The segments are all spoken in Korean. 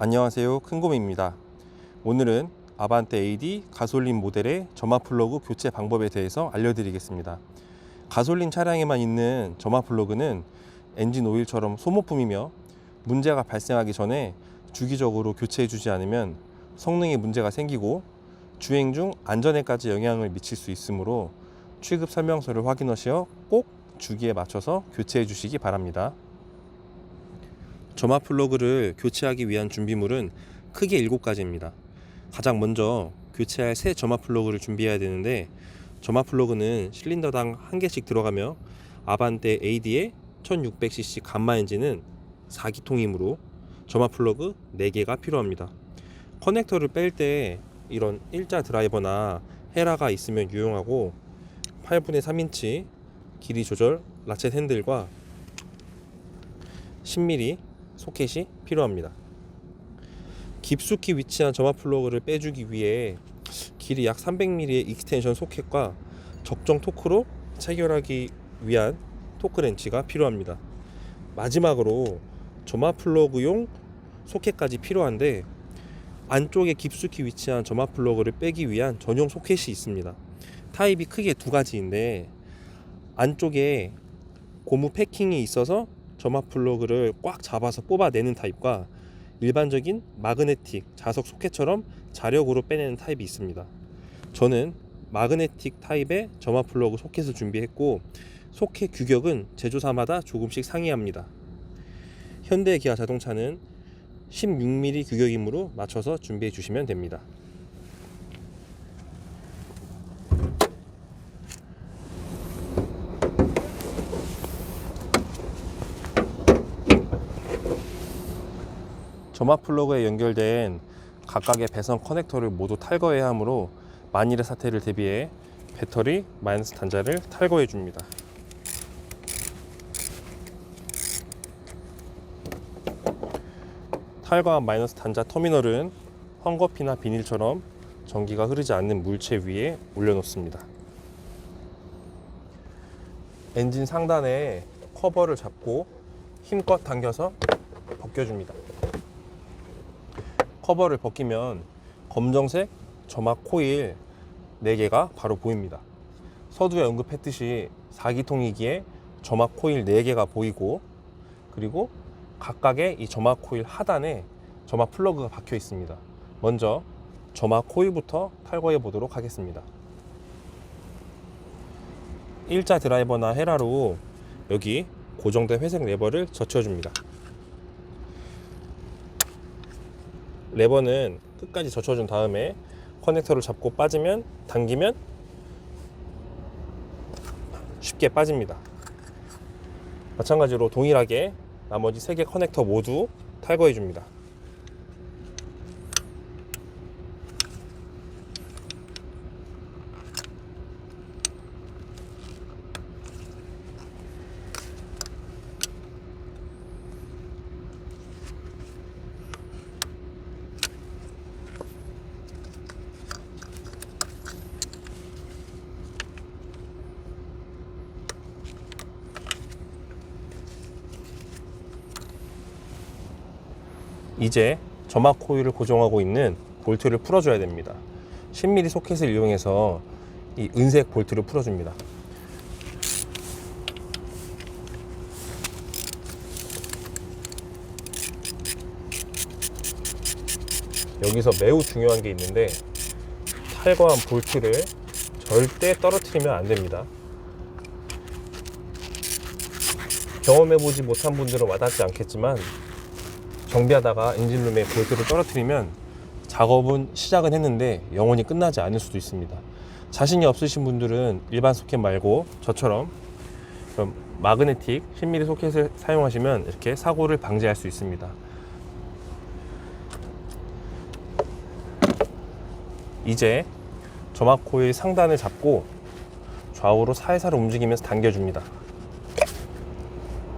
안녕하세요, 큰곰입니다. 오늘은 아반떼 AD 가솔린 모델의 점화 플러그 교체 방법에 대해서 알려드리겠습니다. 가솔린 차량에만 있는 점화 플러그는 엔진 오일처럼 소모품이며 문제가 발생하기 전에 주기적으로 교체해 주지 않으면 성능에 문제가 생기고 주행 중 안전에까지 영향을 미칠 수 있으므로 취급 설명서를 확인하시어 꼭 주기에 맞춰서 교체해 주시기 바랍니다. 점화 플러그를 교체하기 위한 준비물은 크게 7가지입니다. 가장 먼저 교체할 새 점화 플러그를 준비해야 되는데, 점화 플러그는 실린더당 1개씩 들어가며 아반떼 AD의 1600cc 감마 엔진은 4기통이므로 점화 플러그 4개가 필요합니다. 커넥터를 뺄 때 이런 일자 드라이버나 헤라가 있으면 유용하고, 8분의 3인치 길이 조절 라쳇 핸들과 10mm 소켓이 필요합니다. 깊숙이 위치한 점화 플러그를 빼주기 위해 길이 약 300mm의 익스텐션 소켓과 적정 토크로 체결하기 위한 토크 렌치가 필요합니다. 마지막으로 점화 플러그용 소켓까지 필요한데, 안쪽에 깊숙이 위치한 점화 플러그를 빼기 위한 전용 소켓이 있습니다. 타입이 크게 2가지인데, 안쪽에 고무 패킹이 있어서 점화 플러그를 꽉 잡아서 뽑아내는 타입과 일반적인 마그네틱 자석 소켓처럼 자력으로 빼내는 타입이 있습니다. 저는 마그네틱 타입의 점화 플러그 소켓을 준비했고, 소켓 규격은 제조사마다 조금씩 상이합니다. 현대 기아 자동차는 16mm 규격이므로 맞춰서 준비해 주시면 됩니다. 점화 플러그에 연결된 각각의 배선 커넥터를 모두 탈거해야 하므로 만일의 사태를 대비해 배터리 마이너스 단자를 탈거해 줍니다. 탈거한 마이너스 단자 터미널은 헝겊이나 비닐처럼 전기가 흐르지 않는 물체 위에 올려놓습니다. 엔진 상단에 커버를 잡고 힘껏 당겨서 벗겨줍니다. 커버를 벗기면 검정색 점화 코일 4개가 바로 보입니다. 서두에 언급했듯이 4기통이기에 점화 코일 4개가 보이고, 그리고 각각의 이 점화 코일 하단에 점화 플러그가 박혀 있습니다. 먼저 점화 코일부터 탈거해 보도록 하겠습니다. 일자 드라이버나 헤라로 여기 고정된 회색 레버를 젖혀줍니다. 레버는 끝까지 젖혀준 다음에 커넥터를 잡고 빠지면, 당기면 쉽게 빠집니다. 마찬가지로 동일하게 나머지 3개 커넥터 모두 탈거해 줍니다. 이제 점화 코일을 고정하고 있는 볼트를 풀어줘야 됩니다. 10mm 소켓을 이용해서 이 은색 볼트를 풀어줍니다. 여기서 매우 중요한 게 있는데, 탈거한 볼트를 절대 떨어뜨리면 안 됩니다. 경험해보지 못한 분들은 와닿지 않겠지만, 정비하다가 엔진룸에 볼트를 떨어뜨리면 작업은 시작은 했는데 영원히 끝나지 않을 수도 있습니다. 자신이 없으신 분들은 일반 소켓 말고 저처럼 그럼 마그네틱 10mm 소켓을 사용하시면 이렇게 사고를 방지할 수 있습니다. 이제 점화 코일 상단을 잡고 좌우로 살살 움직이면서 당겨줍니다.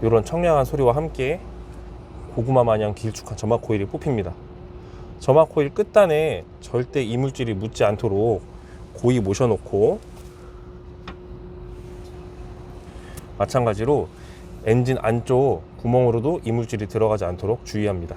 이런 청량한 소리와 함께 고구마 마냥 길쭉한 점화 코일이 뽑힙니다. 점화 코일 끝단에 절대 이물질이 묻지 않도록 고이 모셔놓고, 마찬가지로 엔진 안쪽 구멍으로도 이물질이 들어가지 않도록 주의합니다.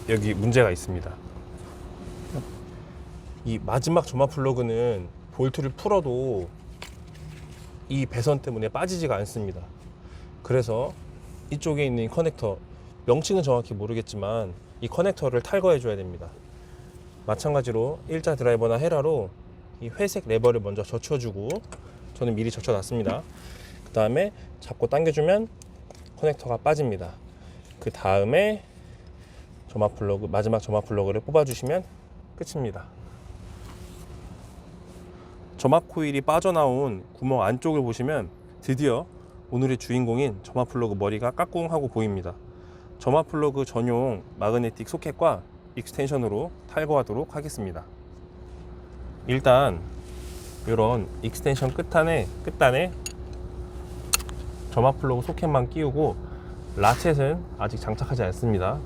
여기 문제가 있습니다. 이 마지막 점화 플러그는 볼트를 풀어도 이 배선 때문에 빠지지가 않습니다. 그래서 이쪽에 있는 이 커넥터, 명칭은 정확히 모르겠지만 이 커넥터를 탈거해 줘야 됩니다. 마찬가지로 일자 드라이버나 헤라로 이 회색 레버를 먼저 젖혀주고, 저는 미리 젖혀놨습니다. 그 다음에 잡고 당겨주면 커넥터가 빠집니다. 그 다음에 점화 플러그, 마지막 점화 플러그를 뽑아주시면 끝입니다. 점화 코일이 빠져나온 구멍 안쪽을 보시면 드디어 오늘의 주인공인 점화 플러그 머리가 까꿍하고 보입니다. 점화 플러그 전용 마그네틱 소켓과 익스텐션으로 탈거하도록 하겠습니다. 일단 이런 익스텐션 끝단에 점화 플러그 소켓만 끼우고, 라쳇은 아직 장착하지 않습니다.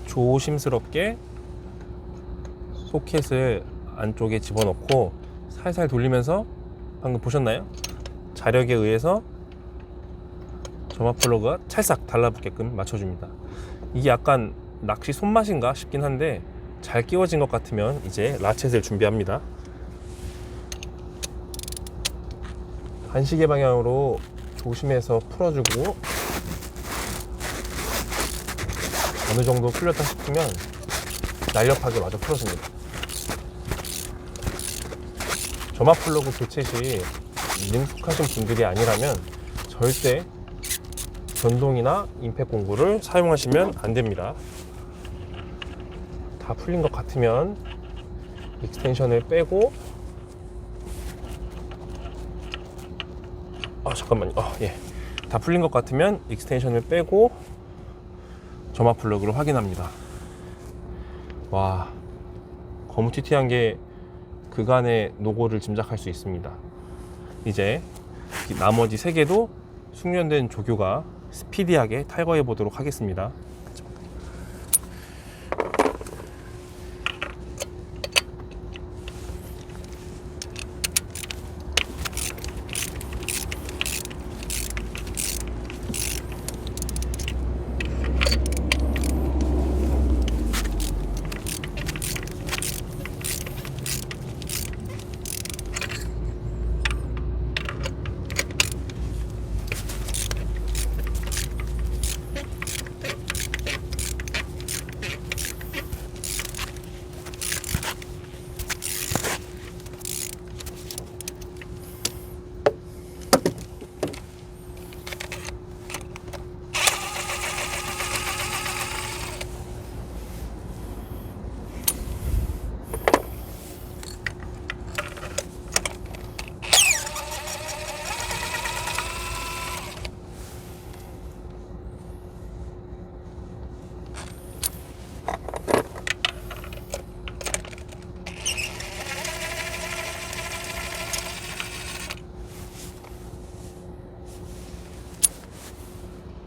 조심스럽게 소켓을 안쪽에 집어넣고 살살 돌리면서, 방금 보셨나요? 자력에 의해서 점화 플러그가 찰싹 달라붙게끔 맞춰줍니다. 이게 약간 낚시 손맛인가 싶긴 한데, 잘 끼워진 것 같으면 이제 라쳇을 준비합니다. 반시계 방향으로 조심해서 풀어주고, 어느 정도 풀렸다 싶으면 날렵하게 마저 풀어줍니다. 점화 플러그 교체 시 능숙하신 분들이 아니라면 절대 전동이나 임팩 공구를 사용하시면 안 됩니다. 다 풀린 것 같으면 익스텐션을 빼고, 잠깐만요. 예. 다 풀린 것 같으면 익스텐션을 빼고 점화 플러그를 확인합니다. 와, 거무튀튀한 게 그간의 노고를 짐작할 수 있습니다. 이제 나머지 3개도 숙련된 조교가 스피디하게 탈거해 보도록 하겠습니다.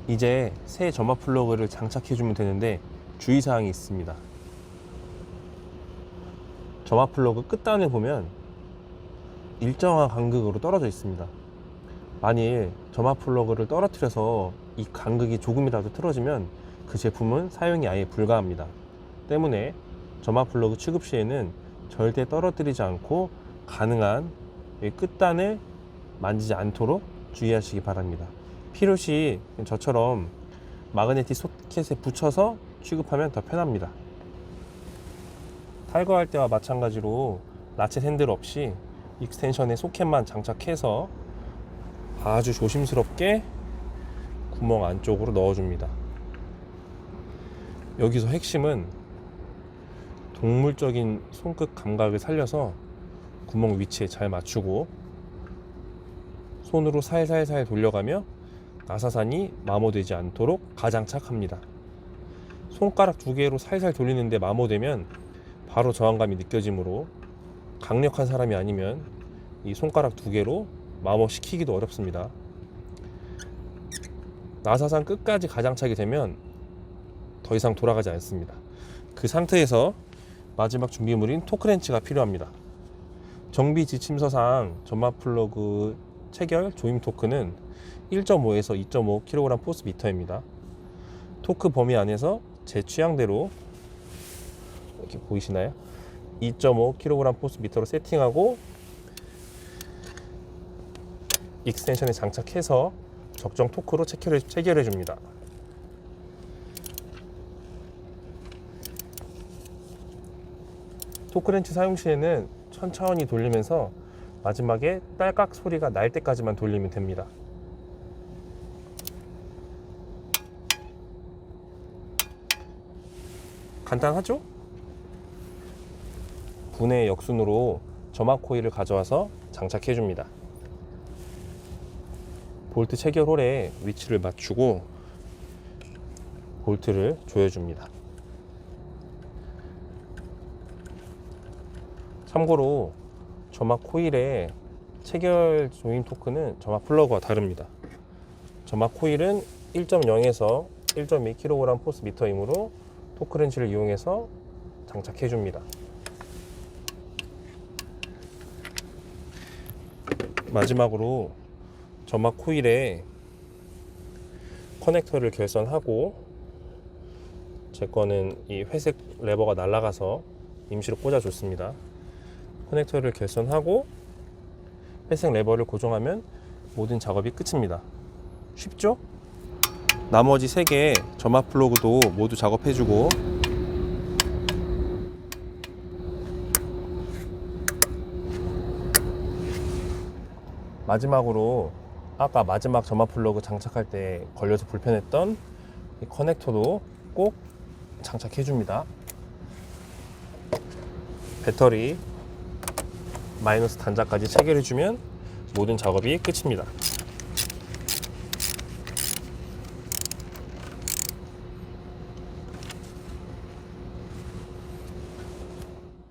이제 새 점화 플러그를 장착해 주면 되는데 주의사항이 있습니다. 점화 플러그 끝단을 보면 일정한 간극으로 떨어져 있습니다. 만일 점화 플러그를 떨어뜨려서 이 간극이 조금이라도 틀어지면 그 제품은 사용이 아예 불가합니다. 때문에 점화 플러그 취급 시에는 절대 떨어뜨리지 않고 가능한 끝단을 만지지 않도록 주의하시기 바랍니다. 필요시 저처럼 마그네틱 소켓에 붙여서 취급하면 더 편합니다. 탈거할 때와 마찬가지로 라쳇 핸들 없이 익스텐션에 소켓만 장착해서 아주 조심스럽게 구멍 안쪽으로 넣어줍니다. 여기서 핵심은 동물적인 손끝 감각을 살려서 구멍 위치에 잘 맞추고 손으로 살살살 돌려가며 나사산이 마모되지 않도록 가장착합니다. 손가락 2개로 살살 돌리는데 마모되면 바로 저항감이 느껴지므로 강력한 사람이 아니면 이 손가락 2개로 마모시키기도 어렵습니다. 나사산 끝까지 가장착이 되면 더 이상 돌아가지 않습니다. 그 상태에서 마지막 준비물인 토크렌치가 필요합니다. 정비 지침서상 점화 플러그 체결 조임 토크는 1.5에서 2.5kg 포스 미터입니다. 토크 범위 안에서 제 취향대로 이렇게 보이시나요? 2.5kg 포스 미터로 세팅하고 익스텐션에 장착해서 적정 토크로 체결해 줍니다. 토크렌치 사용 시에는 천천히 돌리면서 마지막에 딸깍 소리가 날 때까지만 돌리면 됩니다. 간단하죠? 분해 역순으로 점압 코일을 가져와서 장착해 줍니다. 볼트 체결 홀에 위치를 맞추고 볼트를 조여줍니다. 참고로 점압 코일의 체결 조임 토크는 점압 플러그와 다릅니다. 점압 코일은 1.0에서 1.2kg 포스 미터이므로 토크렌치를 이용해서 장착해 줍니다. 마지막으로 점압 코일에 커넥터를 결선하고, 제 거는 이 회색 레버가 날아가서 임시로 꽂아줬습니다. 커넥터를 결선하고 회색 레버를 고정하면 모든 작업이 끝입니다. 쉽죠? 나머지 3개 점압 플러그도 모두 작업해주고, 마지막으로 아까 마지막 점압 플러그 장착할 때 걸려서 불편했던 이 커넥터도 꼭 장착해 줍니다. 배터리 마이너스 단자까지 체결해 주면 모든 작업이 끝입니다.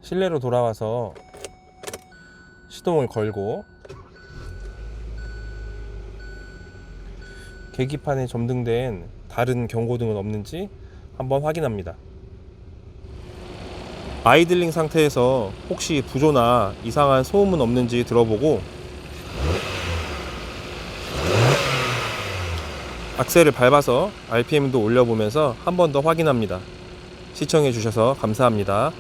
실내로 돌아와서 시동을 걸고 계기판에 점등된 다른 경고등은 없는지 한번 확인합니다. 아이들링 상태에서 혹시 부조나 이상한 소음은 없는지 들어보고 악셀을 밟아서 RPM도 올려보면서 한 번 더 확인합니다. 시청해 주셔서 감사합니다.